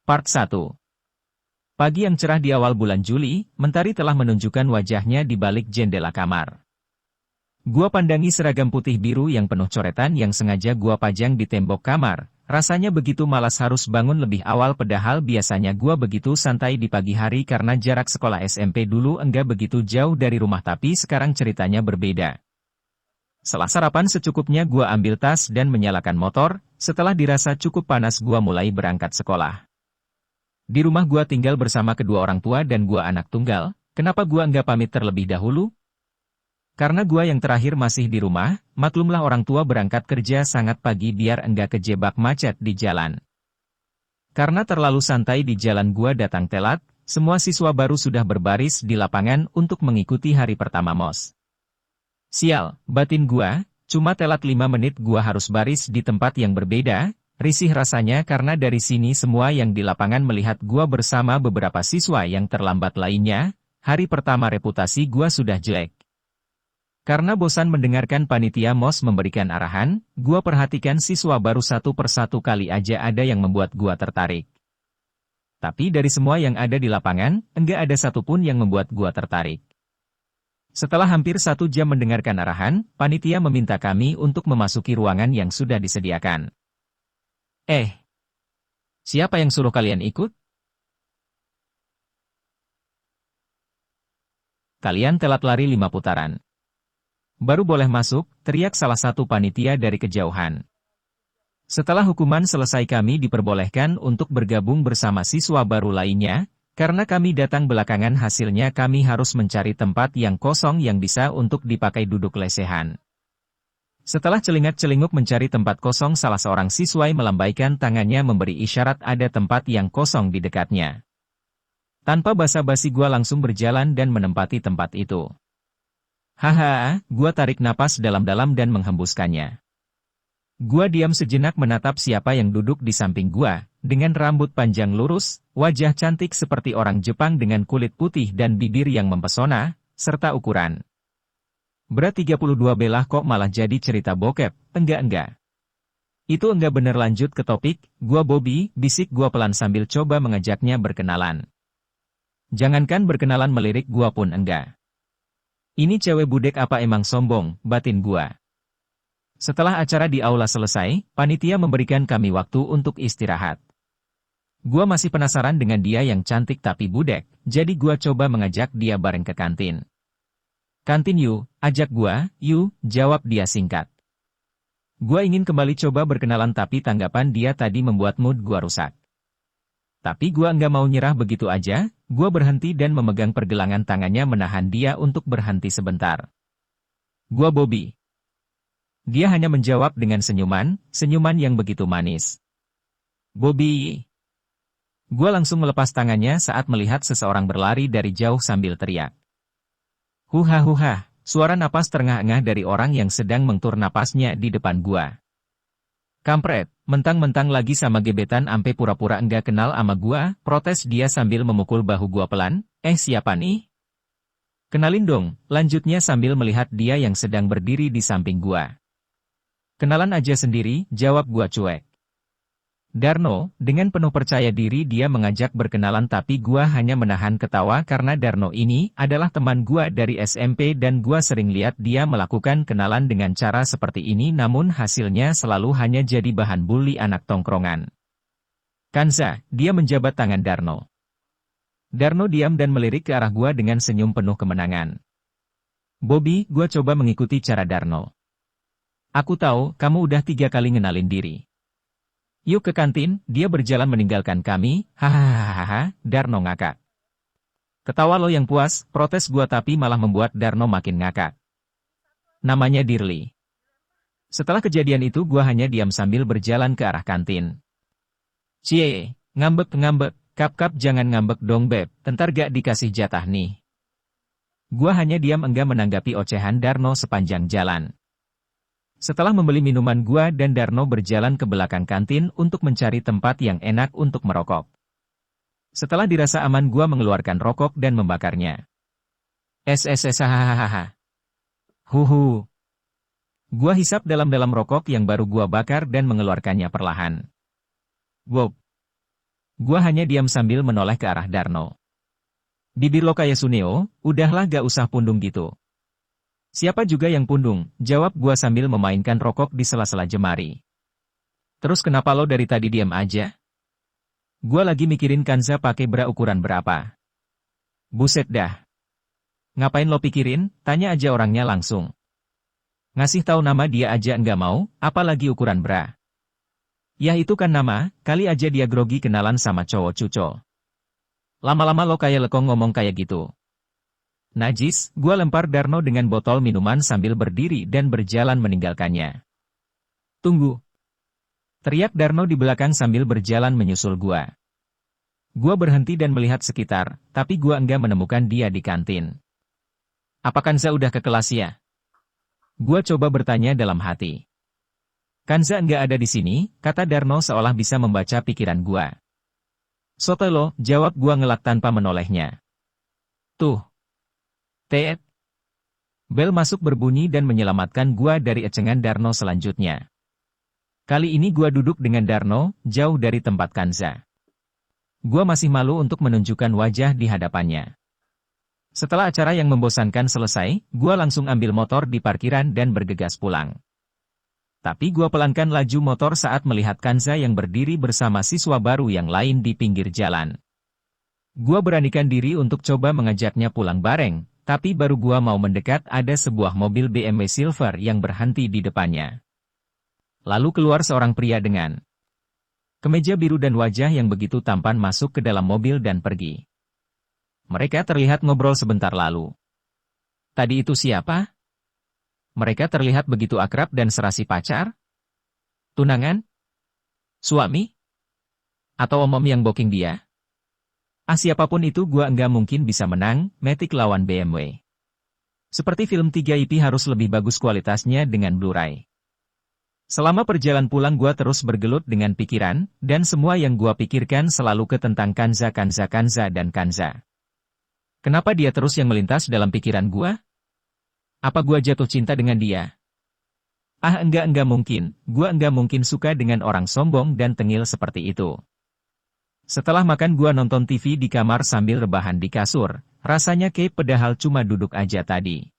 Part 1. Pagi yang cerah di awal bulan Juli, mentari telah menunjukkan wajahnya di balik jendela kamar. Gua pandangi seragam putih biru yang penuh coretan yang sengaja gua pajang di tembok kamar. Rasanya begitu malas harus bangun lebih awal padahal biasanya gua begitu santai di pagi hari karena jarak sekolah SMP dulu enggak begitu jauh dari rumah tapi sekarang ceritanya berbeda. Setelah sarapan secukupnya gua ambil tas dan menyalakan motor, setelah dirasa cukup panas gua mulai berangkat sekolah. Di rumah gua tinggal bersama kedua orang tua dan gua anak tunggal, kenapa gua enggak pamit terlebih dahulu? Karena gua yang terakhir masih di rumah, maklumlah orang tua berangkat kerja sangat pagi biar enggak kejebak macet di jalan. Karena terlalu santai di jalan gua datang telat, semua siswa baru sudah berbaris di lapangan untuk mengikuti hari pertama MOS. Sial, batin gua, cuma telat 5 menit gua harus baris di tempat yang berbeda. Risih rasanya karena dari sini semua yang di lapangan melihat gua bersama beberapa siswa yang terlambat lainnya, hari pertama reputasi gua sudah jelek. Karena bosan mendengarkan panitia MOS memberikan arahan, gua perhatikan siswa baru satu persatu kali aja ada yang membuat gua tertarik. Tapi dari semua yang ada di lapangan, enggak ada satupun yang membuat gua tertarik. Setelah hampir 1 jam mendengarkan arahan, panitia meminta kami untuk memasuki ruangan yang sudah disediakan. Siapa yang suruh kalian ikut? Kalian telat lari 5 putaran. Baru boleh masuk, teriak salah satu panitia dari kejauhan. Setelah hukuman selesai kami diperbolehkan untuk bergabung bersama siswa baru lainnya, karena kami datang belakangan hasilnya kami harus mencari tempat yang kosong yang bisa untuk dipakai duduk lesehan. Setelah celingat-celinguk mencari tempat kosong salah seorang siswa melambaikan tangannya memberi isyarat ada tempat yang kosong di dekatnya. Tanpa basa-basi gua langsung berjalan dan menempati tempat itu. Haha, gua tarik napas dalam-dalam dan menghembuskannya. Gua diam sejenak menatap siapa yang duduk di samping gua, dengan rambut panjang lurus, wajah cantik seperti orang Jepang dengan kulit putih dan bibir yang mempesona, serta ukuran berat 32 belah kok malah jadi cerita bokep, enggak. Itu enggak bener lanjut ke topik, gua Bobby, bisik gua pelan sambil coba mengajaknya berkenalan. Jangankan berkenalan melirik gua pun enggak. Ini cewek budek apa emang sombong, batin gua. Setelah acara di aula selesai, panitia memberikan kami waktu untuk istirahat. Gua masih penasaran dengan dia yang cantik tapi budek, jadi gua coba mengajak dia bareng ke kantin. Kantin yuk, ajak gua, yuk, jawab dia singkat. Gua ingin kembali coba berkenalan tapi tanggapan dia tadi membuat mood gua rusak. Tapi gua enggak mau nyerah begitu aja, gua berhenti dan memegang pergelangan tangannya menahan dia untuk berhenti sebentar. Gua Bobby. Dia hanya menjawab dengan senyuman yang begitu manis. Bobby. Gua langsung melepas tangannya saat melihat seseorang berlari dari jauh sambil teriak. Huha, suara napas terengah-engah dari orang yang sedang mengatur napasnya di depan gua. Kampret, mentang-mentang lagi sama gebetan ampe pura-pura enggak kenal ama gua, protes dia sambil memukul bahu gua pelan, siapa nih? Kenalin dong, lanjutnya sambil melihat dia yang sedang berdiri di samping gua. Kenalan aja sendiri, jawab gua cuek. Darno, dengan penuh percaya diri dia mengajak berkenalan tapi gua hanya menahan ketawa karena Darno ini adalah teman gua dari SMP dan gua sering lihat dia melakukan kenalan dengan cara seperti ini namun hasilnya selalu hanya jadi bahan bully anak tongkrongan. Kanza, dia menjabat tangan Darno. Darno diam dan melirik ke arah gua dengan senyum penuh kemenangan. Bobby, gua coba mengikuti cara Darno. Aku tahu, kamu udah 3 kali ngenalin diri. Yuk ke kantin, dia berjalan meninggalkan kami, hahaha, Darno ngakak. Ketawa lo yang puas, protes gua tapi malah membuat Darno makin ngakak. Namanya Dirli. Setelah kejadian itu gua hanya diam sambil berjalan ke arah kantin. Cie, ngambek, kap jangan ngambek dong beb, entar gak dikasih jatah nih. Gua hanya diam enggak menanggapi ocehan Darno sepanjang jalan. Setelah membeli minuman gua dan Darno berjalan ke belakang kantin untuk mencari tempat yang enak untuk merokok. Setelah dirasa aman gua mengeluarkan rokok dan membakarnya. Hahaha. Huhu. Gua hisap dalam-dalam rokok yang baru gua bakar dan mengeluarkannya perlahan. Wow. Gua hanya diam sambil menoleh ke arah Darno. Bibir lo kayak Suneo, udahlah gak usah pundung gitu. Siapa juga yang pundung, jawab gua sambil memainkan rokok di sela-sela jemari. Terus kenapa lo dari tadi diam aja? Gua lagi mikirin Kanza pakai bra ukuran berapa. Buset dah. Ngapain lo pikirin, tanya aja orangnya langsung. Ngasih tahu nama dia aja enggak mau, apalagi ukuran bra. Ya itu kan nama, kali aja dia grogi kenalan sama cowok cucol. Lama-lama lo kayak lekong ngomong kayak gitu. Najis, gua lempar Darno dengan botol minuman sambil berdiri dan berjalan meninggalkannya. Tunggu. Teriak Darno di belakang sambil berjalan menyusul gua. Gua berhenti dan melihat sekitar, tapi gua enggak menemukan dia di kantin. Apa Kanza udah ke kelas ya? Gua coba bertanya dalam hati. Kanza enggak ada di sini, kata Darno seolah bisa membaca pikiran gua. Soto lo, jawab gua ngelak tanpa menolehnya. Tuh. Teet. Bel masuk berbunyi dan menyelamatkan gua dari ecengan Darno selanjutnya. Kali ini gua duduk dengan Darno, jauh dari tempat Kanza. Gua masih malu untuk menunjukkan wajah di hadapannya. Setelah acara yang membosankan selesai, gua langsung ambil motor di parkiran dan bergegas pulang. Tapi gua pelankan laju motor saat melihat Kanza yang berdiri bersama siswa baru yang lain di pinggir jalan. Gua beranikan diri untuk coba mengajaknya pulang bareng, tapi baru gua mau mendekat ada sebuah mobil BMW Silver yang berhenti di depannya. Lalu keluar seorang pria dengan kemeja biru dan wajah yang begitu tampan masuk ke dalam mobil dan pergi. Mereka terlihat ngobrol sebentar lalu. Tadi itu siapa? Mereka terlihat begitu akrab dan serasi pacar? Tunangan? Suami? Atau om-om yang booking dia? Siapapun itu gua enggak mungkin bisa menang, Matic lawan BMW. Seperti film 3IP harus lebih bagus kualitasnya dengan Blu-ray. Selama perjalanan pulang gua terus bergelut dengan pikiran, dan semua yang gua pikirkan selalu ke tentang Kanza. Kenapa dia terus yang melintas dalam pikiran gua? Apa gua jatuh cinta dengan dia? Enggak mungkin, gua enggak mungkin suka dengan orang sombong dan tengil seperti itu. Setelah makan gua nonton TV di kamar sambil rebahan di kasur, rasanya kayak padahal cuma duduk aja tadi.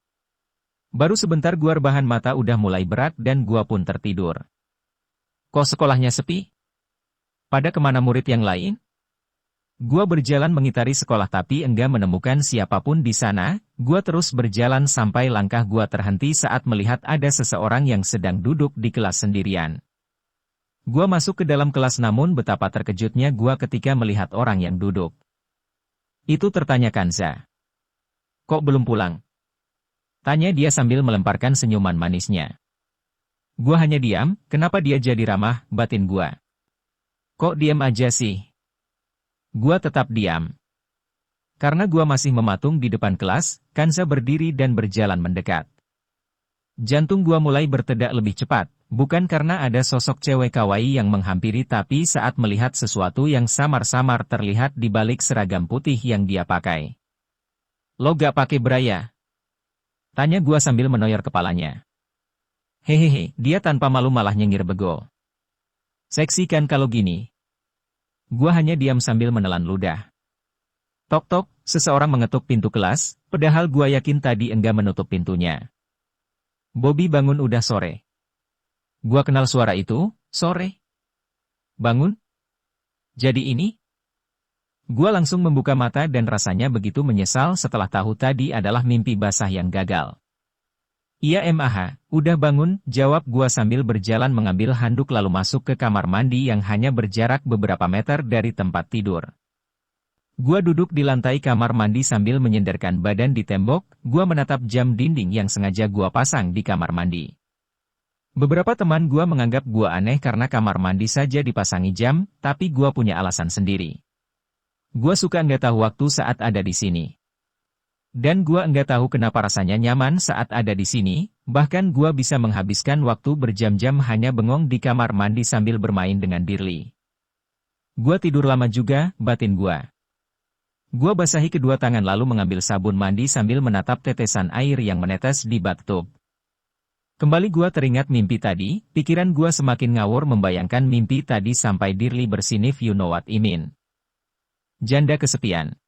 Baru sebentar gua rebahan mata udah mulai berat dan gua pun tertidur. Kok sekolahnya sepi? Pada kemana murid yang lain? Gua berjalan mengitari sekolah tapi enggak menemukan siapapun di sana. Gua terus berjalan sampai langkah gua terhenti saat melihat ada seseorang yang sedang duduk di kelas sendirian. Gua masuk ke dalam kelas namun betapa terkejutnya gua ketika melihat orang yang duduk. Itu tertanya Kanza. Kok belum pulang? Tanya dia sambil melemparkan senyuman manisnya. Gua hanya diam, kenapa dia jadi ramah, batin gua. Kok diam aja sih? Gua tetap diam. Karena gua masih mematung di depan kelas, Kanza berdiri dan berjalan mendekat. Jantung gua mulai berdetak lebih cepat, bukan karena ada sosok cewek kawaii yang menghampiri tapi saat melihat sesuatu yang samar-samar terlihat di balik seragam putih yang dia pakai. Lo gak pakai bra ya? Tanya gua sambil menoyor kepalanya. Hehehe, dia tanpa malu malah nyengir bego. Seksi kan kalau gini. Gua hanya diam sambil menelan ludah. Tok-tok, seseorang mengetuk pintu kelas, padahal gua yakin tadi enggak menutup pintunya. Bobby bangun udah sore. Gua kenal suara itu, sore. Bangun? Jadi ini? Gua langsung membuka mata dan rasanya begitu menyesal setelah tahu tadi adalah mimpi basah yang gagal. Iya udah bangun, jawab gua sambil berjalan mengambil handuk lalu masuk ke kamar mandi yang hanya berjarak beberapa meter dari tempat tidur. Gua duduk di lantai kamar mandi sambil menyenderkan badan di tembok, gua menatap jam dinding yang sengaja gua pasang di kamar mandi. Beberapa teman gua menganggap gua aneh karena kamar mandi saja dipasangi jam, tapi gua punya alasan sendiri. Gua suka nggak tahu waktu saat ada di sini. Dan gua nggak tahu kenapa rasanya nyaman saat ada di sini, bahkan gua bisa menghabiskan waktu berjam-jam hanya bengong di kamar mandi sambil bermain dengan Dirli. Gua tidur lama juga, batin gua. Gua basahi kedua tangan lalu mengambil sabun mandi sambil menatap tetesan air yang menetes di bathtub. Kembali gua teringat mimpi tadi, pikiran gua semakin ngawur membayangkan mimpi tadi sampai Dirli bersinif you know what I mean. Janda kesepian.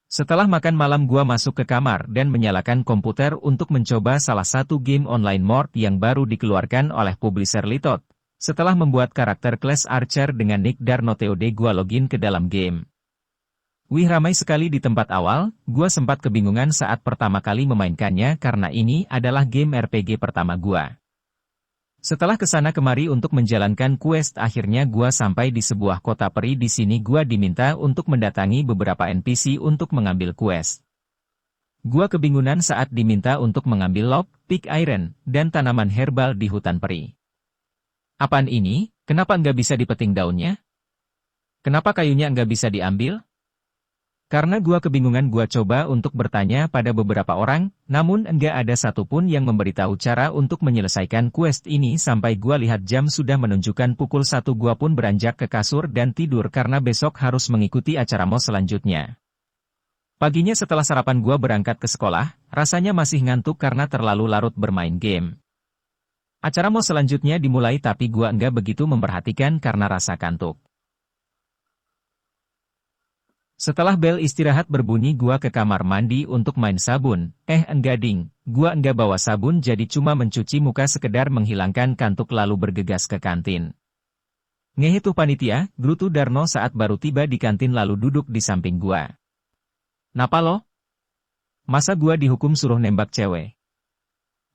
Setelah makan malam gua masuk ke kamar dan menyalakan komputer untuk mencoba salah satu game online mode yang baru dikeluarkan oleh publisher Litot. Setelah membuat karakter Clash Archer dengan nick Darno TOD gua login ke dalam game. Wih, ramai sekali di tempat awal, gua sempat kebingungan saat pertama kali memainkannya karena ini adalah game RPG pertama gua. Setelah kesana kemari untuk menjalankan quest, akhirnya gua sampai di sebuah kota peri. Di sini gua diminta untuk mendatangi beberapa NPC untuk mengambil quest. Gua kebingungan saat diminta untuk mengambil lock, pick iron, dan tanaman herbal di hutan peri. Apaan ini? Kenapa nggak bisa dipeting daunnya? Kenapa kayunya nggak bisa diambil? Karena gua kebingungan, gua coba untuk bertanya pada beberapa orang, namun enggak ada satupun yang memberitahu cara untuk menyelesaikan quest ini. Sampai gua lihat jam sudah menunjukkan pukul 1, gua pun beranjak ke kasur dan tidur karena besok harus mengikuti acara MOS selanjutnya. Paginya setelah sarapan gua berangkat ke sekolah, rasanya masih ngantuk karena terlalu larut bermain game. Acara MOS selanjutnya dimulai tapi gua enggak begitu memperhatikan karena rasa kantuk. Setelah bel istirahat berbunyi, gua ke kamar mandi untuk main sabun. Enggak ding, gua enggak bawa sabun jadi cuma mencuci muka sekedar menghilangkan kantuk lalu bergegas ke kantin. Ngehe tuh panitia, Grutu Darno saat baru tiba di kantin lalu duduk di samping gua. Napa lo? Masa gua dihukum suruh nembak cewek?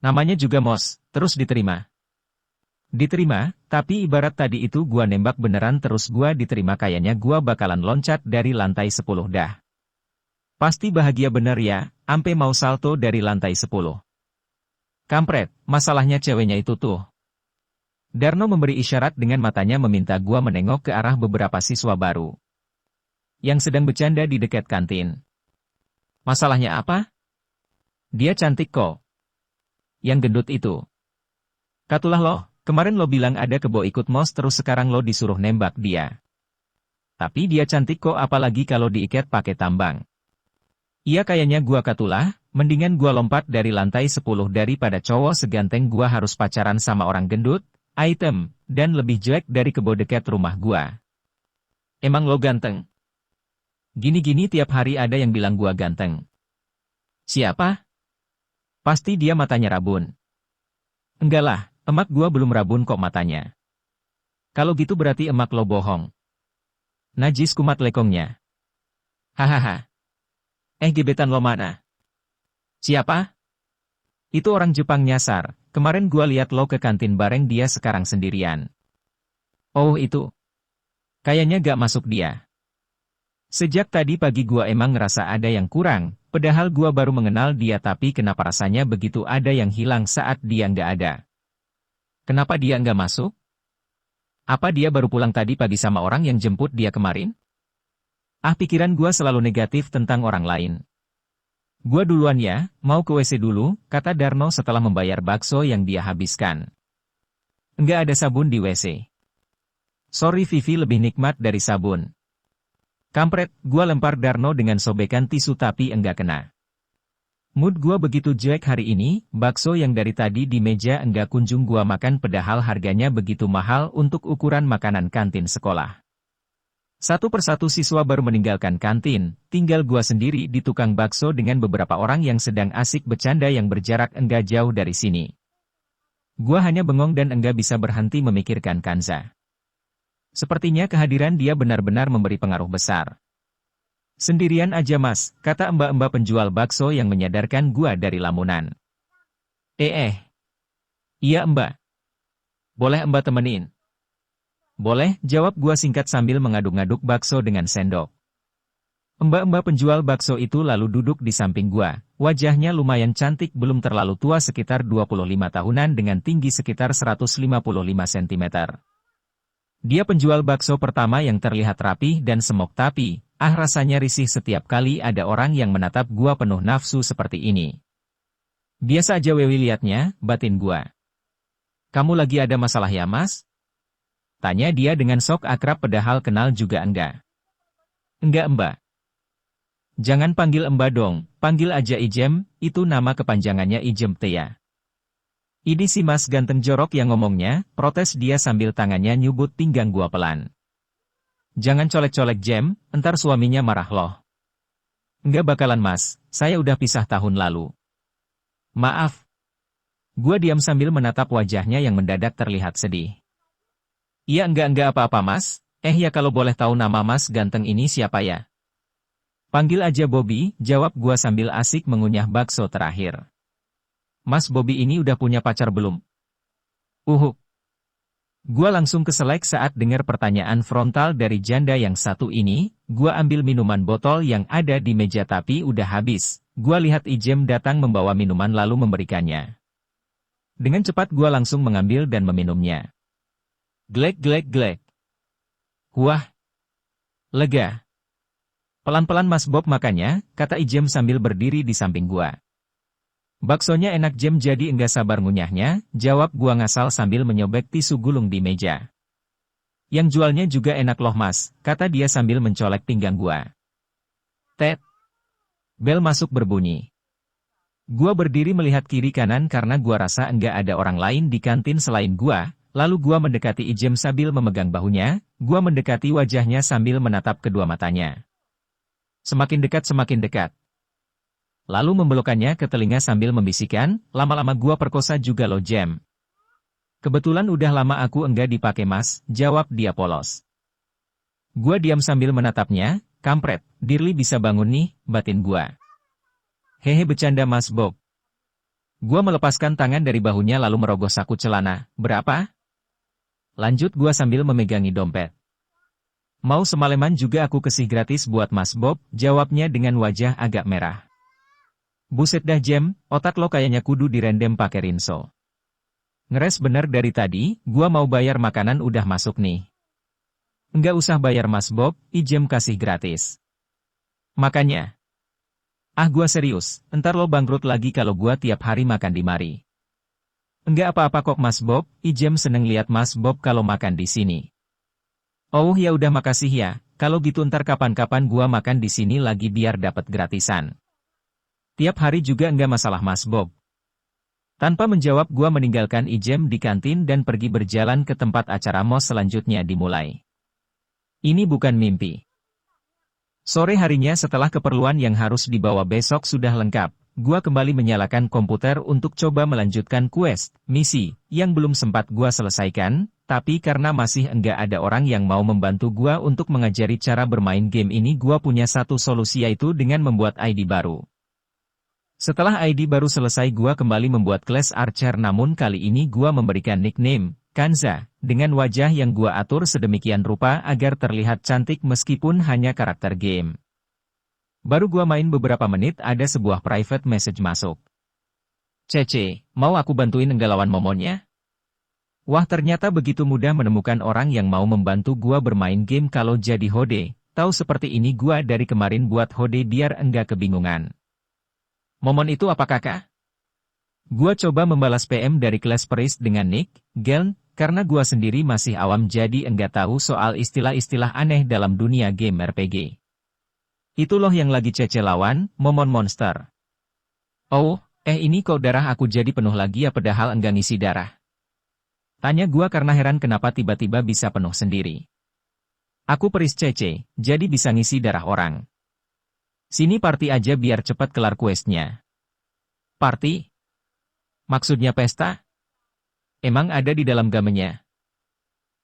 Namanya juga MOS, terus diterima. Diterima, tapi ibarat tadi itu gua nembak beneran terus gua diterima, kayaknya gua bakalan loncat dari lantai 10 dah. Pasti bahagia bener ya, ampe mau salto dari lantai 10. Kampret, masalahnya ceweknya itu tuh. Darno memberi isyarat dengan matanya meminta gua menengok ke arah beberapa siswa baru yang sedang bercanda di dekat kantin. Masalahnya apa? Dia cantik kok. Yang gendut itu. Katulah loh. Kemarin lo bilang ada kebo ikut MOS terus sekarang lo disuruh nembak dia. Tapi dia cantik kok, apalagi kalau diikat pakai tambang. Iya kayaknya gua katulah, mendingan gua lompat dari lantai 10 daripada cowok seganteng gua harus pacaran sama orang gendut, item, dan lebih jelek dari kebo dekat rumah gua. Emang lo ganteng? Gini-gini tiap hari ada yang bilang gua ganteng. Siapa? Pasti dia matanya rabun. Enggak lah. Emak gua belum rabun kok matanya. Kalau gitu berarti emak lo bohong. Najis kumat lekongnya. Hahaha. Gebetan lo mana? Siapa? Itu orang Jepang nyasar. Kemarin gua lihat lo ke kantin bareng dia, sekarang sendirian. Oh itu. Kayaknya gak masuk dia. Sejak tadi pagi gua emang ngerasa ada yang kurang, padahal gua baru mengenal dia, tapi kenapa rasanya begitu ada yang hilang saat dia nggak ada. Kenapa dia nggak masuk? Apa dia baru pulang tadi pagi sama orang yang jemput dia kemarin? Pikiran gua selalu negatif tentang orang lain. Gua duluan ya, mau ke WC dulu, kata Darno setelah membayar bakso yang dia habiskan. Nggak ada sabun di WC. Sorry Vivi, lebih nikmat dari sabun. Kampret, gua lempar Darno dengan sobekan tisu tapi enggak kena. Mood gua begitu jelek hari ini, bakso yang dari tadi di meja enggak kunjung gua makan padahal harganya begitu mahal untuk ukuran makanan kantin sekolah. Satu persatu siswa baru meninggalkan kantin, tinggal gua sendiri di tukang bakso dengan beberapa orang yang sedang asik bercanda yang berjarak enggak jauh dari sini. Gua hanya bengong dan enggak bisa berhenti memikirkan Kanza. Sepertinya kehadiran dia benar-benar memberi pengaruh besar. Sendirian aja mas, kata mbak-mbak penjual bakso yang menyadarkan gua dari lamunan. Iya mbak. Boleh mbak temenin? Boleh, jawab gua singkat sambil mengaduk-ngaduk bakso dengan sendok. Mbak-mbak penjual bakso itu lalu duduk di samping gua, wajahnya lumayan cantik, belum terlalu tua, sekitar 25 tahunan dengan tinggi sekitar 155 cm. Dia penjual bakso pertama yang terlihat rapi dan semok, tapi rasanya risih setiap kali ada orang yang menatap gua penuh nafsu seperti ini. Biasa aja Wewi liatnya, batin gua. Kamu lagi ada masalah ya mas? Tanya dia dengan sok akrab padahal kenal juga enggak. Enggak mbak. Jangan panggil mbak dong, panggil aja Ijem, itu nama kepanjangannya Ijem Tea. Ini si mas ganteng jorok yang ngomongnya, protes dia sambil tangannya nyubut pinggang gua pelan. Jangan colek-colek Jem, entar suaminya marah loh. Enggak bakalan mas, saya udah pisah tahun lalu. Maaf. Gua diam sambil menatap wajahnya yang mendadak terlihat sedih. Iya enggak apa-apa mas, ya kalau boleh tahu nama mas ganteng ini siapa ya? Panggil aja Bobby, jawab gua sambil asik mengunyah bakso terakhir. Mas Bobby ini udah punya pacar belum? Gua langsung keselek saat dengar pertanyaan frontal dari janda yang satu ini. Gua ambil minuman botol yang ada di meja tapi udah habis. Gua lihat Ijem datang membawa minuman lalu memberikannya. Dengan cepat gua langsung mengambil dan meminumnya. Glek. Wah, lega. Pelan-pelan Mas Bob makannya, kata Ijem sambil berdiri di samping gua. Baksonya enak Jem jadi enggak sabar ngunyahnya, jawab gua ngasal sambil menyobek tisu gulung di meja. Yang jualnya juga enak loh mas, kata dia sambil mencolek pinggang gua. Tet. Bel masuk berbunyi. Gua berdiri melihat kiri kanan karena gua rasa enggak ada orang lain di kantin selain gua, lalu gua mendekati Ijem sambil memegang bahunya, gua mendekati wajahnya sambil menatap kedua matanya. Semakin dekat. Lalu membelokkannya ke telinga sambil membisikkan, lama-lama gua perkosa juga lo Jem. Kebetulan udah lama aku enggak dipakai mas, jawab dia polos. Gua diam sambil menatapnya, kampret, Dirli bisa bangun nih, batin gua. Hehe bercanda mas Bob. Gua melepaskan tangan dari bahunya lalu merogoh saku celana, berapa? Lanjut gua sambil memegangi dompet. Mau semaleman juga aku kasih gratis buat mas Bob, jawabnya dengan wajah agak merah. Buset dah Jem, otak lo kayaknya kudu direndam pakai rinso. Ngeres bener dari tadi, gua mau bayar makanan udah masuk nih. Enggak usah bayar mas Bob, Ijem kasih gratis. Makanya. Gua serius, entar lo bangkrut lagi kalau gua tiap hari makan di mari. Enggak apa-apa kok mas Bob, Ijem seneng lihat mas Bob kalau makan di sini. Oh ya udah makasih ya, kalau gitu ntar kapan-kapan gua makan di sini lagi biar dapat gratisan. Tiap hari juga enggak masalah mas Bob. Tanpa menjawab gua meninggalkan Ijem di kantin dan pergi berjalan ke tempat acara MOS selanjutnya dimulai. Ini bukan mimpi. Sore harinya setelah keperluan yang harus dibawa besok sudah lengkap, gua kembali menyalakan komputer untuk coba melanjutkan quest, misi, yang belum sempat gua selesaikan, tapi karena masih enggak ada orang yang mau membantu gua untuk mengajari cara bermain game ini gua punya satu solusi yaitu dengan membuat ID baru. Setelah ID baru selesai gua kembali membuat kelas Archer namun kali ini gua memberikan nickname, Kanza, dengan wajah yang gua atur sedemikian rupa agar terlihat cantik meskipun hanya karakter game. Baru gua main beberapa menit ada sebuah private message masuk. Cece, mau aku bantuin enggak lawan momonnya? Wah ternyata begitu mudah menemukan orang yang mau membantu gua bermain game kalau jadi hode, tahu seperti ini gua dari kemarin buat hode biar enggak kebingungan. Momon itu apa kakak? Gua coba membalas PM dari kelas Peris dengan nick, Geln, karena gua sendiri masih awam jadi enggak tahu soal istilah-istilah aneh dalam dunia game RPG. Itu loh yang lagi Cece lawan, Momon Monster. Oh, ini kok darah aku jadi penuh lagi ya padahal enggak ngisi darah. Tanya gua karena heran kenapa tiba-tiba bisa penuh sendiri. Aku Peris Cece, jadi bisa ngisi darah orang. Sini party aja biar cepat kelar questnya. Party? Maksudnya pesta? Emang ada di dalam gamenya?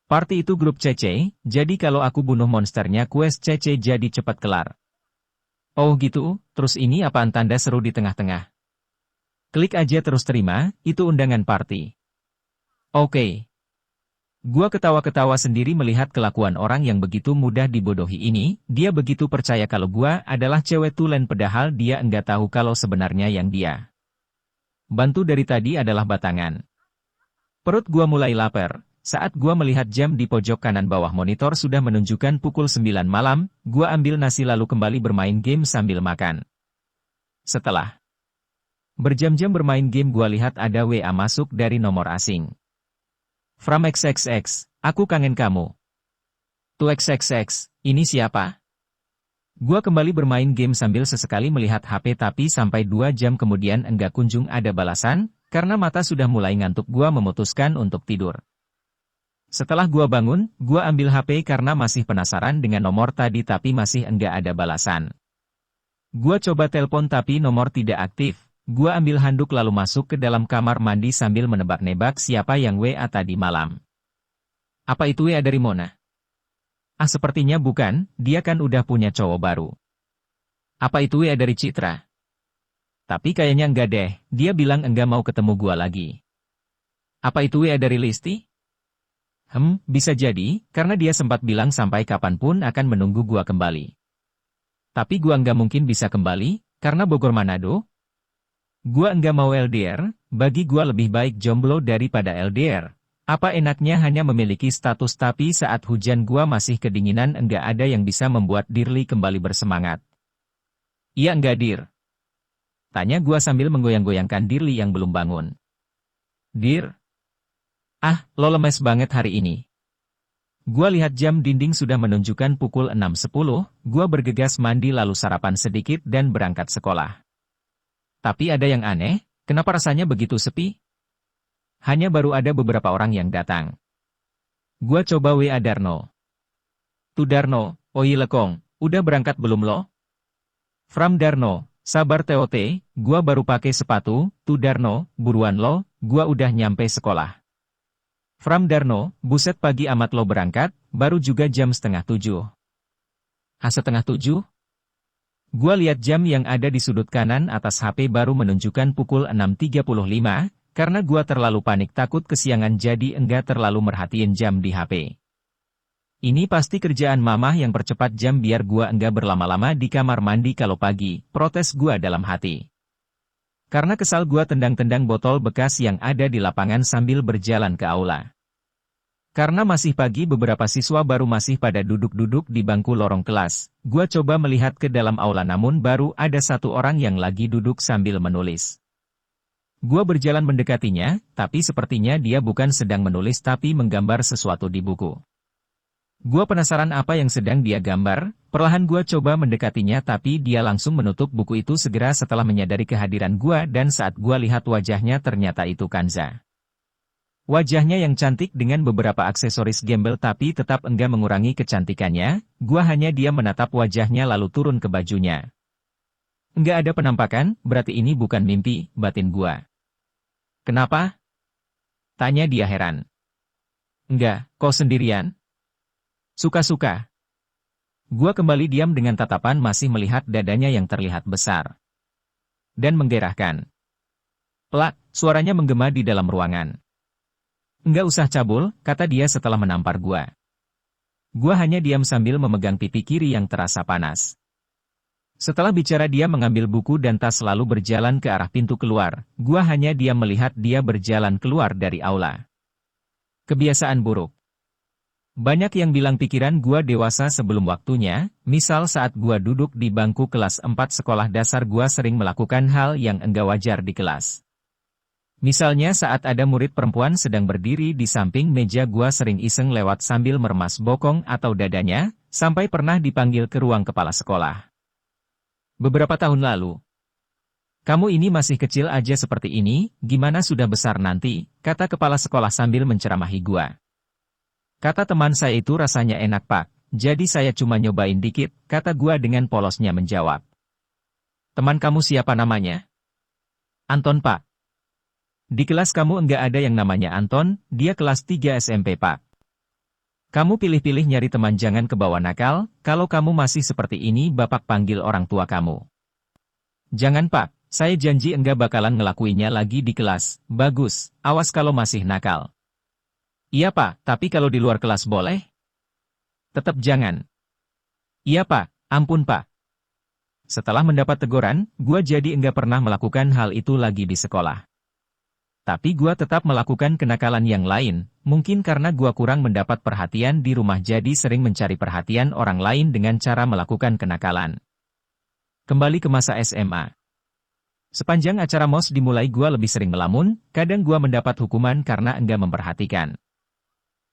Party itu grup Cece, jadi kalau aku bunuh monsternya quest Cece jadi cepat kelar. Oh gitu, terus ini apaan tanda seru di tengah-tengah? Klik aja terus terima, itu undangan party. Oke. Gua ketawa-ketawa sendiri melihat kelakuan orang yang begitu mudah dibodohi ini, dia begitu percaya kalau gua adalah cewek tulen padahal dia enggak tahu kalau sebenarnya yang dia bantu dari tadi adalah batangan. Perut gua mulai lapar, saat gua melihat jam di pojok kanan bawah monitor sudah menunjukkan pukul 9 malam, gua ambil nasi lalu kembali bermain game sambil makan. Setelah berjam-jam bermain game gua lihat ada WA masuk dari nomor asing. From XXX, aku kangen kamu. To XXX, ini siapa? Gua kembali bermain game sambil sesekali melihat HP tapi sampai 2 jam kemudian enggak kunjung ada balasan, karena mata sudah mulai ngantuk gua memutuskan untuk tidur. Setelah gua bangun, gua ambil HP karena masih penasaran dengan nomor tadi tapi masih enggak ada balasan. Gua coba telepon tapi nomor tidak aktif. Gua ambil handuk lalu masuk ke dalam kamar mandi sambil menebak-nebak siapa yang WA tadi malam. Apa itu WA dari Mona? Ah, sepertinya bukan, dia kan udah punya cowok baru. Apa itu WA dari Citra? Tapi kayaknya enggak deh, dia bilang enggak mau ketemu gua lagi. Apa itu WA dari Listi? Bisa jadi, karena dia sempat bilang sampai kapanpun akan menunggu gua kembali. Tapi gua enggak mungkin bisa kembali, karena Bogor Manado. Gua enggak mau LDR, bagi gua lebih baik jomblo daripada LDR. Apa enaknya hanya memiliki status tapi saat hujan gua masih kedinginan enggak ada yang bisa membuat Dirli kembali bersemangat. Iya enggak Dir? Tanya gua sambil menggoyang-goyangkan Dirli yang belum bangun. Dir? Ah, lo lemes banget hari ini. Gua lihat jam dinding sudah menunjukkan pukul 6.10, gua bergegas mandi lalu sarapan sedikit dan berangkat sekolah. Tapi ada yang aneh, kenapa rasanya begitu sepi? Hanya baru ada beberapa orang yang datang. Gua coba WA Darno. Tu Darno, oi lekong, udah berangkat belum lo? From Darno, sabar TOT, gua baru pakai sepatu, Tu Darno, buruan lo, gua udah nyampe sekolah. From Darno, buset pagi amat lo berangkat, baru juga jam 6:30. Ah, 6:30? Gua lihat jam yang ada di sudut kanan atas HP baru menunjukkan pukul 6.35, karena gua terlalu panik takut kesiangan jadi enggak terlalu merhatiin jam di HP. Ini pasti kerjaan mamah yang percepat jam biar gua enggak berlama-lama di kamar mandi kalau pagi, protes gua dalam hati. Karena kesal gua tendang-tendang botol bekas yang ada di lapangan sambil berjalan ke aula. Karena masih pagi beberapa siswa baru masih pada duduk-duduk di bangku lorong kelas, gua coba melihat ke dalam aula namun baru ada satu orang yang lagi duduk sambil menulis. Gua berjalan mendekatinya, tapi sepertinya dia bukan sedang menulis tapi menggambar sesuatu di buku. Gua penasaran apa yang sedang dia gambar, perlahan gua coba mendekatinya tapi dia langsung menutup buku itu segera setelah menyadari kehadiran gua dan saat gua lihat wajahnya ternyata itu Kanza. Wajahnya yang cantik dengan beberapa aksesoris gembel tapi tetap enggak mengurangi kecantikannya, gua hanya diam menatap wajahnya lalu turun ke bajunya. Enggak ada penampakan, berarti ini bukan mimpi, batin gua. Kenapa? Tanya dia heran. Enggak, kau sendirian? Suka-suka. Gua kembali diam dengan tatapan masih melihat dadanya yang terlihat besar. Dan menggerahkan. Plak, suaranya menggema di dalam ruangan. Enggak usah cabul, kata dia setelah menampar gua. Gua hanya diam sambil memegang pipi kiri yang terasa panas. Setelah bicara dia mengambil buku dan tas lalu berjalan ke arah pintu keluar. Gua hanya diam melihat dia berjalan keluar dari aula. Kebiasaan buruk. Banyak yang bilang pikiran gua dewasa sebelum waktunya, misal saat gua duduk di bangku kelas 4 sekolah dasar gua sering melakukan hal yang enggak wajar di kelas. Misalnya saat ada murid perempuan sedang berdiri di samping meja gua sering iseng lewat sambil meremas bokong atau dadanya, sampai pernah dipanggil ke ruang kepala sekolah. Beberapa tahun lalu. Kamu ini masih kecil aja seperti ini, gimana sudah besar nanti, kata kepala sekolah sambil menceramahi gua. Kata teman saya itu rasanya enak pak, jadi saya cuma nyobain dikit, kata gua dengan polosnya menjawab. Teman kamu siapa namanya? Anton pak. Di kelas kamu enggak ada yang namanya Anton, dia kelas 3 SMP pak. Kamu pilih-pilih nyari teman jangan kebawa nakal, kalau kamu masih seperti ini bapak panggil orang tua kamu. Jangan pak, saya janji enggak bakalan ngelakuinnya lagi di kelas, bagus, awas kalau masih nakal. Iya pak, tapi kalau di luar kelas boleh? Tetap jangan. Iya pak, ampun pak. Setelah mendapat teguran, gua jadi enggak pernah melakukan hal itu lagi di sekolah. Tapi gua tetap melakukan kenakalan yang lain, mungkin karena gua kurang mendapat perhatian di rumah jadi sering mencari perhatian orang lain dengan cara melakukan kenakalan. Kembali ke masa SMA. Sepanjang acara MOS dimulai gua lebih sering melamun, kadang gua mendapat hukuman karena enggak memperhatikan.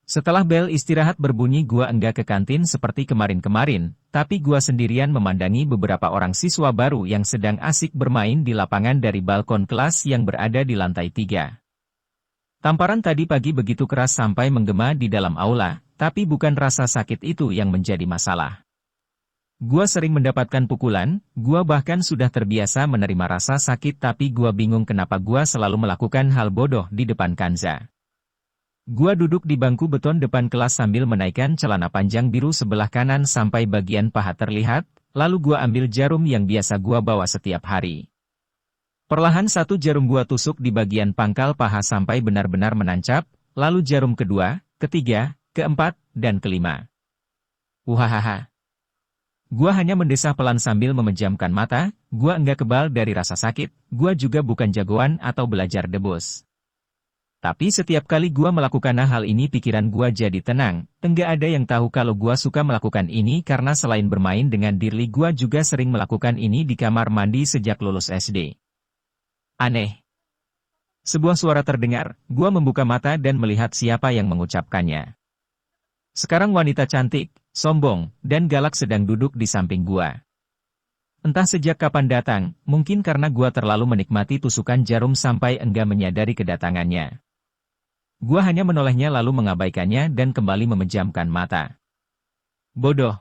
Setelah bel istirahat berbunyi gua enggak ke kantin seperti kemarin-kemarin, tapi gua sendirian memandangi beberapa orang siswa baru yang sedang asik bermain di lapangan dari balkon kelas yang berada di lantai 3. Tamparan tadi pagi begitu keras sampai menggema di dalam aula, tapi bukan rasa sakit itu yang menjadi masalah. Gua sering mendapatkan pukulan, gua bahkan sudah terbiasa menerima rasa sakit tapi gua bingung kenapa gua selalu melakukan hal bodoh di depan Kanza. Gua duduk di bangku beton depan kelas sambil menaikkan celana panjang biru sebelah kanan sampai bagian paha terlihat, lalu gua ambil jarum yang biasa gua bawa setiap hari. Perlahan satu jarum gua tusuk di bagian pangkal paha sampai benar-benar menancap, lalu jarum kedua, ketiga, keempat, dan kelima. Uhahaha. Gua hanya mendesah pelan sambil memejamkan mata, gua enggak kebal dari rasa sakit, gua juga bukan jagoan atau belajar debus. Tapi setiap kali gua melakukan hal ini pikiran gua jadi tenang, enggak ada yang tahu kalau gua suka melakukan ini karena selain bermain dengan Dirli gua juga sering melakukan ini di kamar mandi sejak lulus SD. Aneh. Sebuah suara terdengar, gua membuka mata dan melihat siapa yang mengucapkannya. Sekarang wanita cantik, sombong, dan galak sedang duduk di samping gua. Entah sejak kapan datang, mungkin karena gua terlalu menikmati tusukan jarum sampai enggak menyadari kedatangannya. Gua hanya menolehnya lalu mengabaikannya dan kembali memejamkan mata. Bodoh.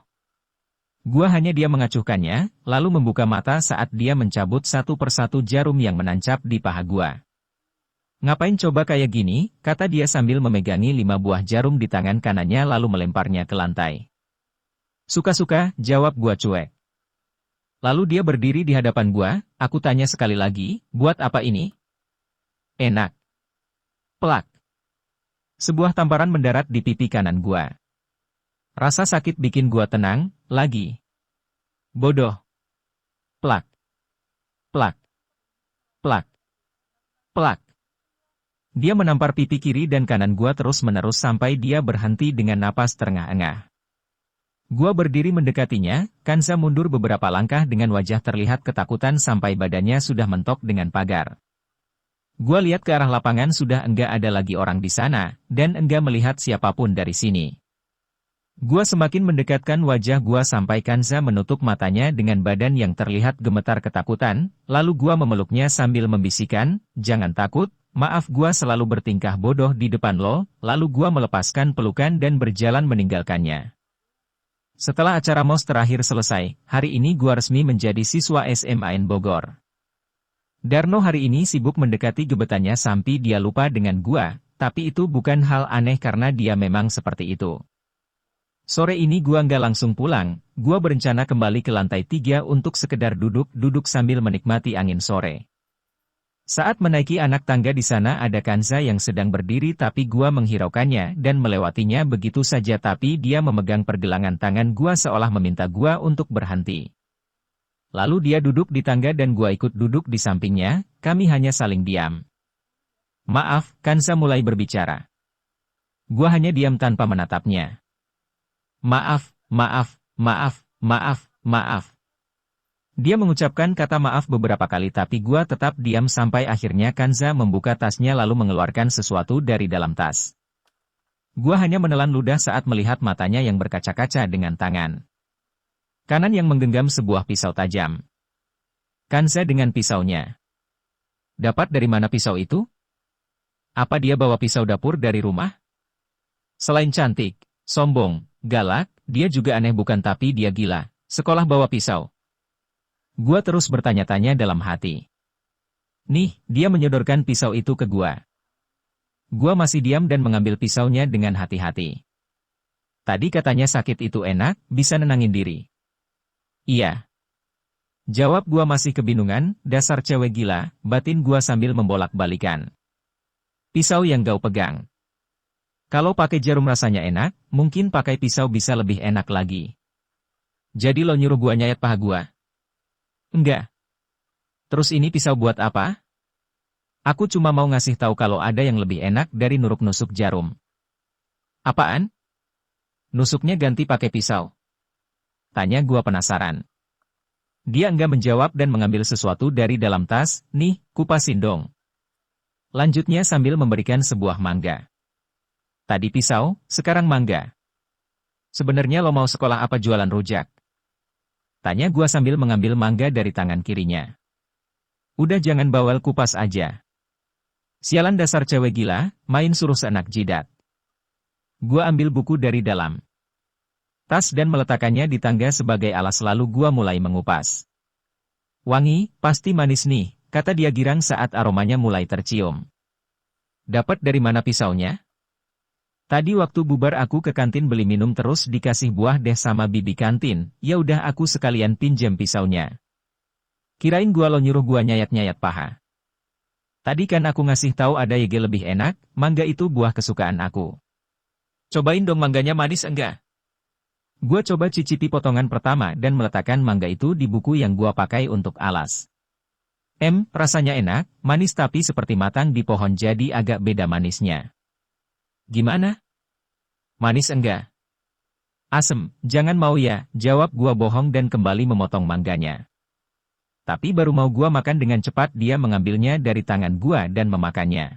Gua hanya dia mengacuhkannya, lalu membuka mata saat dia mencabut satu persatu jarum yang menancap di paha gua. Ngapain coba kayak gini, kata dia sambil memegangi 5 buah jarum di tangan kanannya lalu melemparnya ke lantai. Suka-suka, jawab gua cuek. Lalu dia berdiri di hadapan gua, aku tanya sekali lagi, buat apa ini? Enak. Plak. Sebuah tamparan mendarat di pipi kanan gua. Rasa sakit bikin gua tenang, lagi. Bodoh. Plak. Plak. Plak. Plak. Dia menampar pipi kiri dan kanan gua terus-menerus sampai dia berhenti dengan napas terengah-engah. Gua berdiri mendekatinya, Kanza mundur beberapa langkah dengan wajah terlihat ketakutan sampai badannya sudah mentok dengan pagar. Gua lihat ke arah lapangan sudah enggak ada lagi orang di sana, dan enggak melihat siapapun dari sini. Gua semakin mendekatkan wajah gua sampai Kanza menutup matanya dengan badan yang terlihat gemetar ketakutan, lalu gua memeluknya sambil membisikkan, jangan takut, maaf gua selalu bertingkah bodoh di depan lo, lalu gua melepaskan pelukan dan berjalan meninggalkannya. Setelah acara MOS terakhir selesai, hari ini gua resmi menjadi siswa SMAN Bogor. Darno hari ini sibuk mendekati gebetannya sampai dia lupa dengan gua, tapi itu bukan hal aneh karena dia memang seperti itu. Sore ini gua nggak langsung pulang, gua berencana kembali ke lantai 3 untuk sekedar duduk-duduk sambil menikmati angin sore. Saat menaiki anak tangga di sana ada Kanza yang sedang berdiri tapi gua menghiraukannya dan melewatinya begitu saja tapi dia memegang pergelangan tangan gua seolah meminta gua untuk berhenti. Lalu dia duduk di tangga dan gua ikut duduk di sampingnya, kami hanya saling diam. Maaf, Kanza mulai berbicara. Gua hanya diam tanpa menatapnya. Maaf, maaf, maaf, maaf, maaf. Dia mengucapkan kata maaf beberapa kali tapi gua tetap diam sampai akhirnya Kanza membuka tasnya lalu mengeluarkan sesuatu dari dalam tas. Gua hanya menelan ludah saat melihat matanya yang berkaca-kaca dengan tangan kanan yang menggenggam sebuah pisau tajam. Kanza dengan pisaunya. Dapat dari mana pisau itu? Apa dia bawa pisau dapur dari rumah? Selain cantik, sombong, galak, dia juga aneh bukan tapi dia gila. Sekolah bawa pisau. Gua terus bertanya-tanya dalam hati. Nih, dia menyodorkan pisau itu ke gua. Gua masih diam dan mengambil pisaunya dengan hati-hati. Tadi katanya sakit itu enak, bisa nenangin diri. Iya. Jawab gua masih kebingungan, dasar cewek gila, batin gua sambil membolak-balikan. Pisau yang kau pegang. Kalau pakai jarum rasanya enak, mungkin pakai pisau bisa lebih enak lagi. Jadi lo nyuruh gua nyayat paha gua? Enggak. Terus ini pisau buat apa? Aku cuma mau ngasih tahu kalau ada yang lebih enak dari nuruk-nusuk jarum. Apaan? Nusuknya ganti pakai pisau. Tanya gua penasaran. Dia enggak menjawab dan mengambil sesuatu dari dalam tas, nih, kupasin dong. Lanjutnya sambil memberikan sebuah mangga. Tadi pisau, sekarang mangga. Sebenarnya lo mau sekolah apa jualan rujak? Tanya gua sambil mengambil mangga dari tangan kirinya. Udah jangan bawel kupas aja. Sialan dasar cewek gila, main suruh seenak jidat. Gua ambil buku dari dalam tas dan meletakkannya di tangga sebagai alas lalu gua mulai mengupas. Wangi, pasti manis nih, kata dia girang saat aromanya mulai tercium. Dapat dari mana pisaunya? Tadi waktu bubar aku ke kantin beli minum terus dikasih buah deh sama bibi kantin, ya udah aku sekalian pinjam pisaunya. Kirain gua lo nyuruh gua nyayat-nyayat paha. Tadi kan aku ngasih tahu ada YG lebih enak, mangga itu buah kesukaan aku. Cobain dong mangganya manis enggak? Gua coba cicipi potongan pertama dan meletakkan mangga itu di buku yang gua pakai untuk alas. Rasanya enak, manis tapi seperti matang di pohon jadi agak beda manisnya. Gimana? Manis enggak? Asem, jangan mau ya, jawab gua bohong dan kembali memotong mangganya. Tapi baru mau gua makan dengan cepat dia mengambilnya dari tangan gua dan memakannya.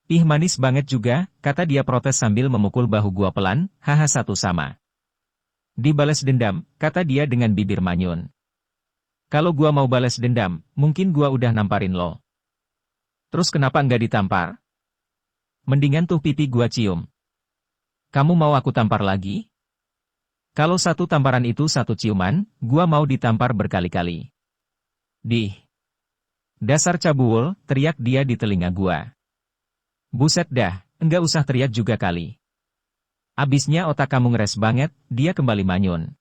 Ih manis banget juga, kata dia protes sambil memukul bahu gua pelan, haha satu sama. Dibalas dendam, kata dia dengan bibir manyun. Kalau gua mau balas dendam, mungkin gua udah namparin lo. Terus kenapa nggak ditampar? Mendingan tuh pipi gua cium. Kamu mau aku tampar lagi? Kalau satu tamparan itu satu ciuman, gua mau ditampar berkali-kali. Dasar cabul, teriak dia di telinga gua. Buset dah, enggak usah teriak juga kali. Abisnya otak kamu ngeres banget, dia kembali manyun.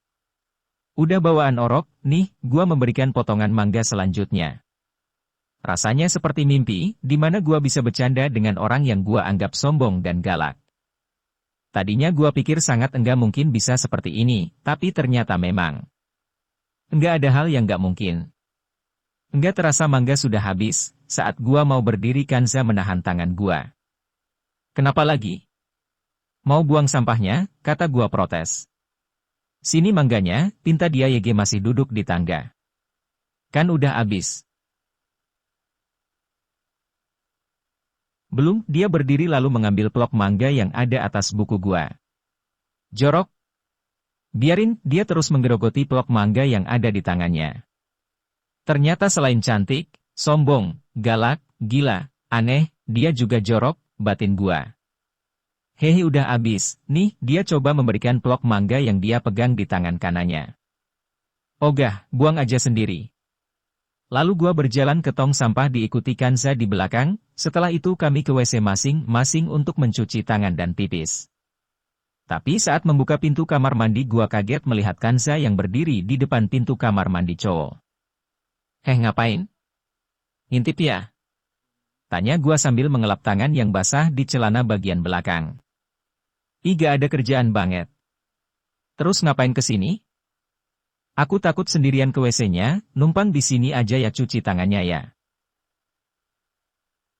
Udah bawaan orok, nih, gua memberikan potongan mangga selanjutnya. Rasanya seperti mimpi, di mana gua bisa bercanda dengan orang yang gua anggap sombong dan galak. Tadinya gua pikir sangat enggak mungkin bisa seperti ini, tapi ternyata memang. Enggak ada hal yang enggak mungkin. Enggak terasa mangga sudah habis, saat gua mau berdiri Kanza menahan tangan gua. Kenapa lagi? Mau buang sampahnya, kata gua protes. Sini mangganya, pinta dia YG masih duduk di tangga. Kan udah habis. Belum, dia berdiri lalu mengambil plok mangga yang ada atas buku gua. Jorok. Biarin, dia terus menggerogoti plok mangga yang ada di tangannya. Ternyata selain cantik, sombong, galak, gila, aneh, dia juga jorok, batin gua. Hehe udah abis, nih, dia coba memberikan plok mangga yang dia pegang di tangan kanannya. Ogah, buang aja sendiri. Lalu gua berjalan ke tong sampah diikuti Kanza di belakang, setelah itu kami ke WC masing-masing untuk mencuci tangan dan pipis. Tapi saat membuka pintu kamar mandi gua kaget melihat Kanza yang berdiri di depan pintu kamar mandi cowok. Ngapain? Ngintip ya? Tanya gua sambil mengelap tangan yang basah di celana bagian belakang. Gak ada kerjaan banget. Terus ngapain ke sini? Aku takut sendirian ke WC-nya, numpang di sini aja ya cuci tangannya ya.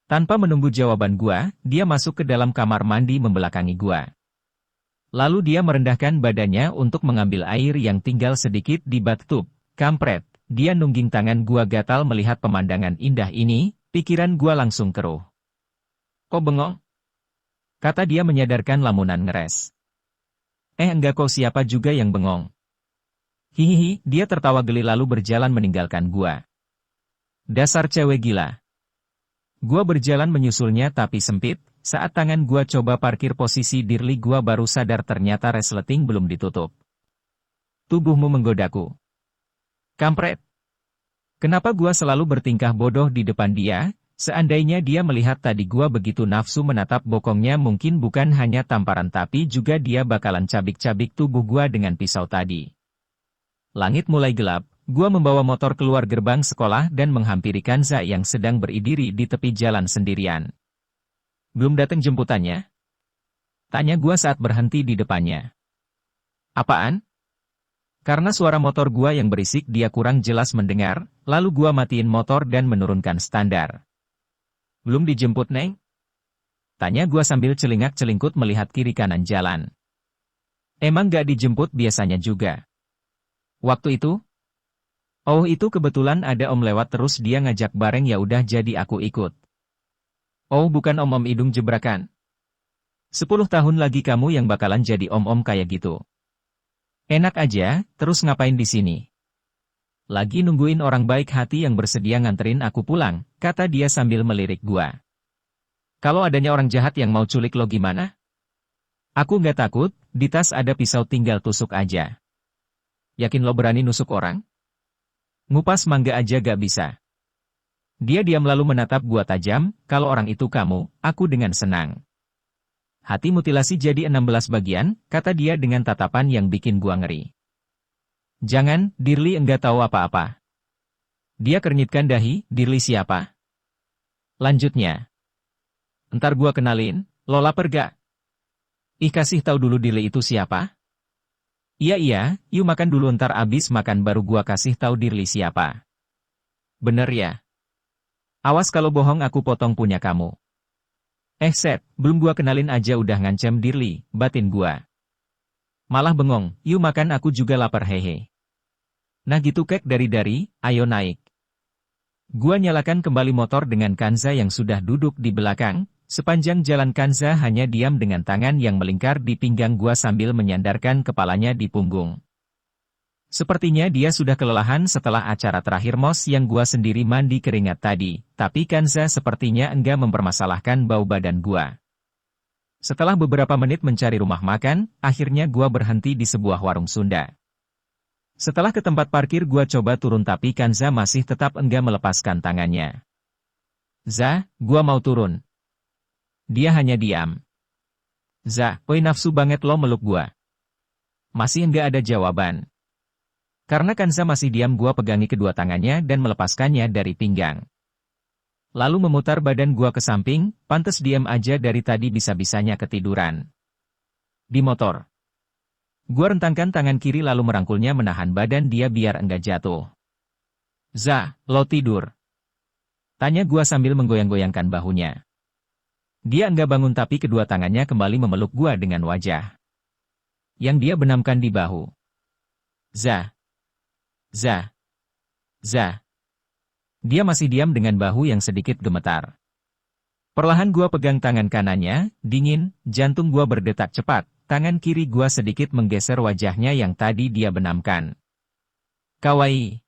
Tanpa menunggu jawaban gua, dia masuk ke dalam kamar mandi membelakangi gua. Lalu dia merendahkan badannya untuk mengambil air yang tinggal sedikit di bathtub. Kampret. Dia nungging tangan gua gatal melihat pemandangan indah ini, pikiran gua langsung keruh. Kok bengong? Kata dia menyadarkan lamunan ngeres. Enggak kok siapa juga yang bengong. Hihihi, dia tertawa geli lalu berjalan meninggalkan gua. Dasar cewek gila. Gua berjalan menyusulnya tapi sempit, saat tangan gua coba parkir posisi dirli gua baru sadar ternyata resleting belum ditutup. Tubuhmu menggodaku. Kampret. Kenapa gua selalu bertingkah bodoh di depan dia? Seandainya dia melihat tadi gua begitu nafsu menatap bokongnya mungkin bukan hanya tamparan tapi juga dia bakalan cabik-cabik tubuh gua dengan pisau tadi. Langit mulai gelap, gua membawa motor keluar gerbang sekolah dan menghampiri Kanza yang sedang berdiri di tepi jalan sendirian. Belum datang jemputannya? Tanya gua saat berhenti di depannya. Apaan? Karena suara motor gua yang berisik dia kurang jelas mendengar, lalu gua matiin motor dan menurunkan standar. Belum dijemput Neng? Tanya gua sambil celingak-celingkut melihat kiri kanan jalan. Emang gak dijemput biasanya juga. Waktu itu? Oh itu kebetulan ada om lewat terus dia ngajak bareng ya udah jadi aku ikut. Oh bukan om-om hidung jebrakan. 10 tahun lagi kamu yang bakalan jadi om-om kayak gitu. Enak aja, terus ngapain di sini? Lagi nungguin orang baik hati yang bersedia nganterin aku pulang, kata dia sambil melirik gua. Kalau adanya orang jahat yang mau culik lo gimana? Aku nggak takut, di tas ada pisau tinggal tusuk aja. Yakin lo berani nusuk orang? Ngupas mangga aja gak bisa. Dia diam lalu menatap gua tajam, kalau orang itu kamu, aku dengan senang. Hati mutilasi jadi 16 bagian, kata dia dengan tatapan yang bikin gua ngeri. Jangan, Dirli enggak tahu apa-apa. Dia kernyitkan dahi, Dirli siapa? Lanjutnya. Entar gua kenalin, lo lapar gak? Ih kasih tahu dulu Dirli itu siapa? Iya, yuk makan dulu ntar abis makan baru gua kasih tahu Dirli siapa. Bener ya? Awas kalau bohong aku potong punya kamu. Set, belum gua kenalin aja udah ngancam Dirli, batin gua. Malah bengong, yuk makan aku juga lapar hehe. Nah gitu kek dari, ayo naik. Gua nyalakan kembali motor dengan Kanza yang sudah duduk di belakang. Sepanjang jalan Kanza hanya diam dengan tangan yang melingkar di pinggang gua sambil menyandarkan kepalanya di punggung. Sepertinya dia sudah kelelahan setelah acara terakhir MOS yang gua sendiri mandi keringat tadi, tapi Kanza sepertinya enggak mempermasalahkan bau badan gua. Setelah beberapa menit mencari rumah makan, akhirnya gua berhenti di sebuah warung Sunda. Setelah ke tempat parkir gua coba turun tapi Kanza masih tetap enggak melepaskan tangannya. Za, gua mau turun. Dia hanya diam. Za, oi nafsu banget lo meluk gua. Masih enggak ada jawaban. Karena Kanza masih diam gua pegangi kedua tangannya dan melepaskannya dari pinggang. Lalu memutar badan gua ke samping, pantes diam aja dari tadi bisa-bisanya ketiduran. Di motor. Gua rentangkan tangan kiri lalu merangkulnya menahan badan dia biar enggak jatuh. Za, lo tidur? Tanya gua sambil menggoyang-goyangkan bahunya. Dia enggak bangun tapi kedua tangannya kembali memeluk gua dengan wajah yang dia benamkan di bahu. Za. Dia masih diam dengan bahu yang sedikit gemetar. Perlahan gua pegang tangan kanannya, dingin, jantung gua berdetak cepat, tangan kiri gua sedikit menggeser wajahnya yang tadi dia benamkan. Kawaii.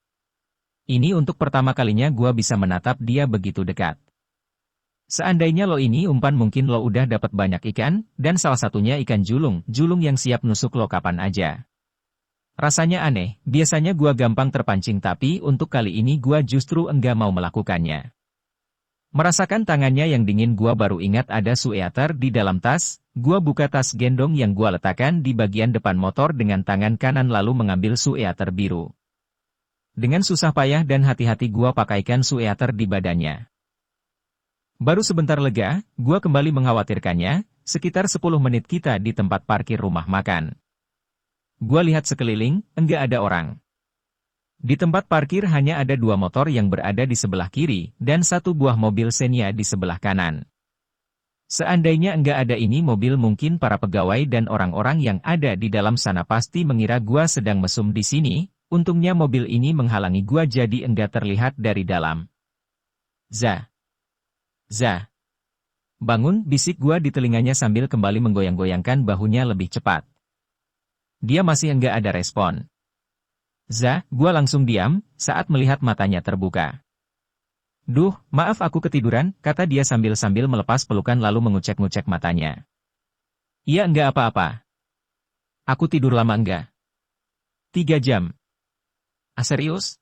Ini untuk pertama kalinya gua bisa menatap dia begitu dekat. Seandainya lo ini umpan mungkin lo udah dapat banyak ikan, dan salah satunya ikan julung yang siap nusuk lo kapan aja. Rasanya aneh, biasanya gua gampang terpancing tapi untuk kali ini gua justru enggak mau melakukannya. Merasakan tangannya yang dingin gua baru ingat ada sueater di dalam tas, gua buka tas gendong yang gua letakkan di bagian depan motor dengan tangan kanan lalu mengambil sueater biru. Dengan susah payah dan hati-hati gua pakaikan sueater di badannya. Baru sebentar lega, gua kembali mengkhawatirkannya, sekitar 10 menit kita di tempat parkir rumah makan. Gua lihat sekeliling, enggak ada orang. Di tempat parkir hanya ada 2 motor yang berada di sebelah kiri, dan 1 buah mobil Xenia di sebelah kanan. Seandainya enggak ada ini mobil mungkin para pegawai dan orang-orang yang ada di dalam sana pasti mengira gua sedang mesum di sini, untungnya mobil ini menghalangi gua jadi enggak terlihat dari dalam. Za. Bangun, bisik gua di telinganya sambil kembali menggoyang-goyangkan bahunya lebih cepat. Dia masih enggak ada respon. Za, gua langsung diam, saat melihat matanya terbuka. Duh, maaf aku ketiduran, kata dia sambil melepas pelukan lalu mengucek-ngucek matanya. Iya enggak apa-apa. Aku tidur lama enggak? 3 jam. Ah serius?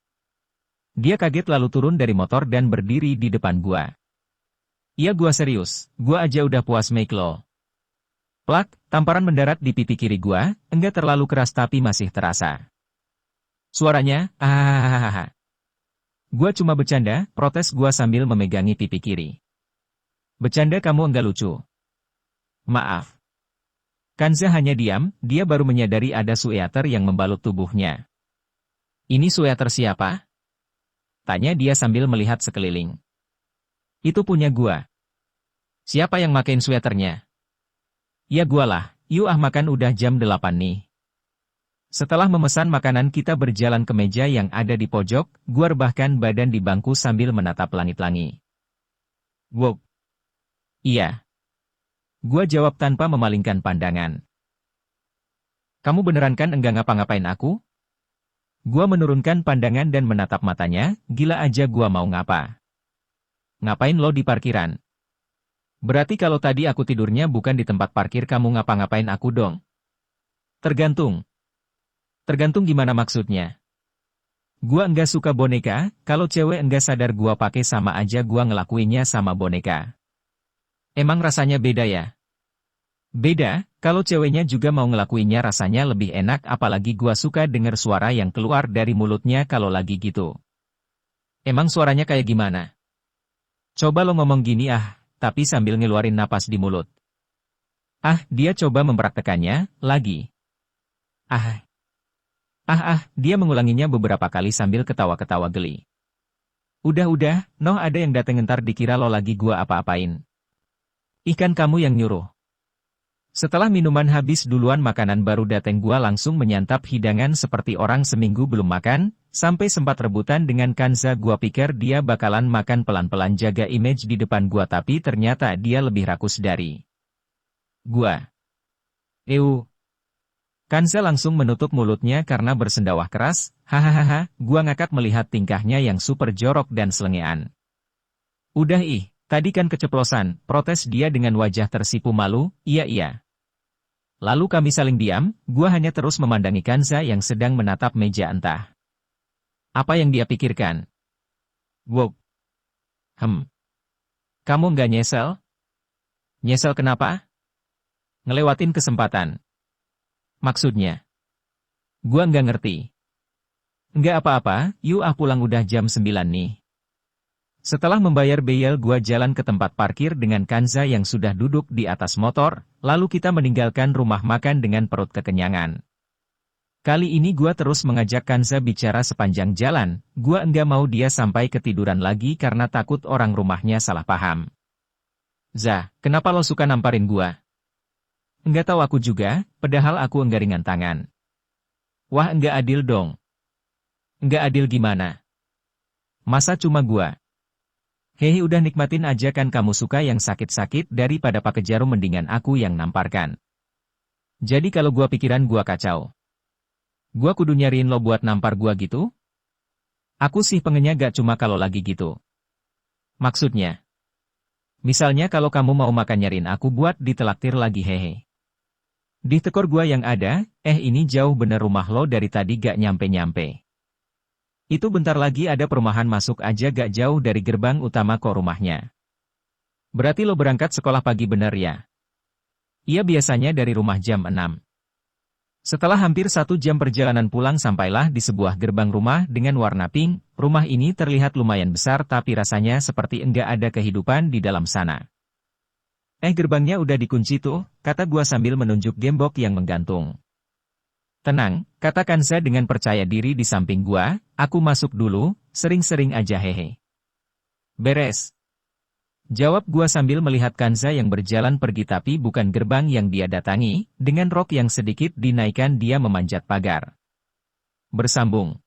Dia kaget lalu turun dari motor dan berdiri di depan gua. Iya gua serius, gua aja udah puas make lo. Plak, tamparan mendarat di pipi kiri gua, enggak terlalu keras tapi masih terasa. Suaranya, hahaha. Gua cuma bercanda, protes gua sambil memegangi pipi kiri. Bercanda kamu enggak lucu. Maaf. Kanza hanya diam, dia baru menyadari ada sueater yang membalut tubuhnya. Ini sueater siapa? Tanya dia sambil melihat sekeliling. Itu punya gua. Siapa yang makein sweaternya? Ya gua lah, yuk makan udah jam 8 nih. Setelah memesan makanan kita berjalan ke meja yang ada di pojok, gua rebahkan badan di bangku sambil menatap langit-langit. Wow. Iya. Gua jawab tanpa memalingkan pandangan. Kamu beneran kan enggak ngapa-ngapain aku? Gua menurunkan pandangan dan menatap matanya, gila aja gua mau ngapa. Ngapain lo di parkiran? Berarti kalau tadi aku tidurnya bukan di tempat parkir kamu ngapa-ngapain aku dong? Tergantung. Tergantung gimana maksudnya? Gua enggak suka boneka, kalau cewek enggak sadar gua pakai sama aja gua ngelakuinnya sama boneka. Emang rasanya beda ya? Beda, kalau ceweknya juga mau ngelakuinnya rasanya lebih enak apalagi gua suka denger suara yang keluar dari mulutnya kalau lagi gitu. Emang suaranya kayak gimana? Coba lo ngomong gini tapi sambil ngeluarin napas di mulut. Dia coba mempraktekannya, lagi. Ah, dia mengulanginya beberapa kali sambil ketawa-ketawa geli. Udah, noh ada yang dateng ntar dikira lo lagi gua apa-apain. Ikan kamu yang nyuruh. Setelah minuman habis duluan makanan baru dateng gua langsung menyantap hidangan seperti orang seminggu belum makan, sampai sempat rebutan dengan Kanza gua pikir dia bakalan makan pelan-pelan jaga image di depan gua tapi ternyata dia lebih rakus dari gua. Kanza langsung menutup mulutnya karena bersendawah keras, hahaha, gua ngakak melihat tingkahnya yang super jorok dan selengean. Udah tadi kan keceplosan, protes dia dengan wajah tersipu malu, iya. Lalu kami saling diam, gua hanya terus memandangi Kanza yang sedang menatap meja entah. Apa yang dia pikirkan? Wow. Kamu nggak nyesel? Nyesel kenapa? Ngelewatin kesempatan. Maksudnya? Gua nggak ngerti. Nggak apa-apa, yuk pulang udah jam 9 nih. Setelah membayar beyel gua jalan ke tempat parkir dengan Kanza yang sudah duduk di atas motor, lalu kita meninggalkan rumah makan dengan perut kekenyangan. Kali ini gua terus mengajak Kanza bicara sepanjang jalan, gua enggak mau dia sampai ketiduran lagi karena takut orang rumahnya salah paham. Kenapa lo suka namparin gua? Enggak tahu aku juga, padahal aku enggak ringan tangan. Wah enggak adil dong. Enggak adil gimana? Masa cuma gua? Hehe udah nikmatin aja kan kamu suka yang sakit-sakit daripada pakai jarum mendingan aku yang namparkan. Jadi kalau gua pikiran gua kacau. Gua kudu nyariin lo buat nampar gua gitu? Aku sih pengennya gak cuma kalau lagi gitu. Maksudnya? Misalnya kalau kamu mau makan nyariin aku buat ditelaktir lagi hehe. Di tekor gua yang ada, ini jauh bener rumah lo dari tadi gak nyampe-nyampe. Itu bentar lagi ada perumahan masuk aja gak jauh dari gerbang utama kok rumahnya. Berarti lo berangkat sekolah pagi bener ya? Iya biasanya dari rumah jam 6. Setelah hampir 1 jam perjalanan pulang sampailah di sebuah gerbang rumah dengan warna pink, rumah ini terlihat lumayan besar tapi rasanya seperti enggak ada kehidupan di dalam sana. Gerbangnya udah dikunci tuh, kata gua sambil menunjuk gembok yang menggantung. Tenang, kata Kanza dengan percaya diri di samping gua, aku masuk dulu, sering-sering aja hehe. Beres. Jawab gua sambil melihat Kanza yang berjalan pergi tapi bukan gerbang yang dia datangi, dengan rok yang sedikit dinaikkan dia memanjat pagar. Bersambung.